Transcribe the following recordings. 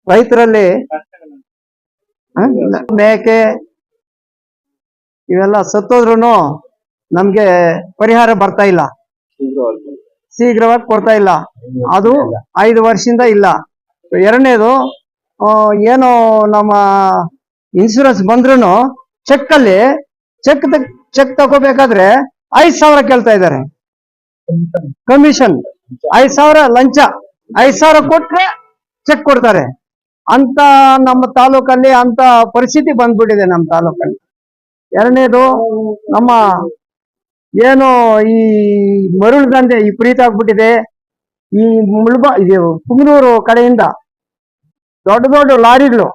ರೈತರಲ್ಲಿ ಮೇಕೆ ಇವೆಲ್ಲ ಸತ್ತೋದ್ರೂ ನಮ್ಗೆ ಪರಿಹಾರ ಬರ್ತಾ ಇಲ್ಲ, ಶೀಘ್ರವಾಗಿ ಕೊಡ್ತಾ ಇಲ್ಲ. ಅದು 5 ವರ್ಷದಿಂದ ಇಲ್ಲ. ಎರಡನೇದು, ಏನು ನಮ್ಮ ಇನ್ಶೂರೆನ್ಸ್ ಬಂದ್ರು ಚೆಕ್ ತಗೋಬೇಕಾದ್ರೆ 5,000 ಕೇಳ್ತಾ ಇದ್ದಾರೆ ಕಮಿಷನ್. 5,000 ಲಂಚ, 5,000 ಕೊಟ್ರೆ ಚೆಕ್ ಕೊಡ್ತಾರೆ ಅಂತ ನಮ್ಮ ತಾಲೂಕಲ್ಲಿ ಅಂತ ಪರಿಸ್ಥಿತಿ ಬಂದ್ಬಿಟ್ಟಿದೆ ನಮ್ಮ ತಾಲೂಕಲ್ಲಿ. ಎರಡನೇದು, ನಮ್ಮ ಏನು ಈ ಮರಳು ದಂಧೆ ವಿಪರೀತ ಆಗ್ಬಿಟ್ಟಿದೆ. ಈ ಇದು ಕುಮನೂರು ಕಡೆಯಿಂದ ದೊಡ್ಡ ಲಾರಿಗಳು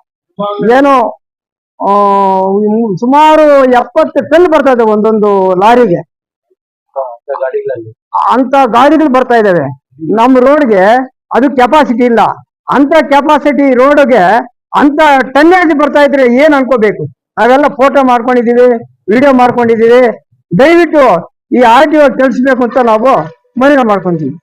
ಏನು ಸುಮಾರು 70 ಟನ್ ಬರ್ತಾ ಇದೆ ಒಂದೊಂದು ಲಾರಿಗೆ. ಅಂತ ಗಾಡಿಗಳು ಬರ್ತಾ ಇದಾವೆ ನಮ್ಮ ರೋಡ್ಗೆ. ಅದು ಕೆಪಾಸಿಟಿ ಇಲ್ಲ. ಅಂತ ಕೆಪಾಸಿಟಿ ರೋಡ್ಗೆ ಅಂತ ಟನ್ನೇಜ್ ಬರ್ತಾ ಇದ್ರೆ ಏನ್ ಅನ್ಕೋಬೇಕು? ನಾವೆಲ್ಲ ಫೋಟೋ ಮಾಡ್ಕೊಂಡಿದೀವಿ, ವಿಡಿಯೋ ಮಾಡ್ಕೊಂಡಿದೀವಿ. ದಯವಿಟ್ಟು ಈ RTO ತಿಳಿಸ್ಬೇಕು ಅಂತ ನಾವು ಮನವಿ ಮಾಡ್ಕೊಂತೀವಿ.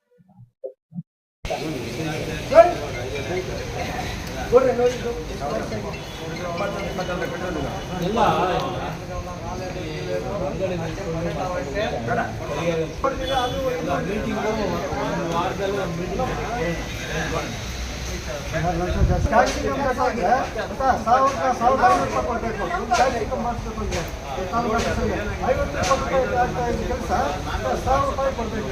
ಕೆಲಸ 1,000 ರೂಪಾಯಿ ಕೊಡ್ಬೇಕು.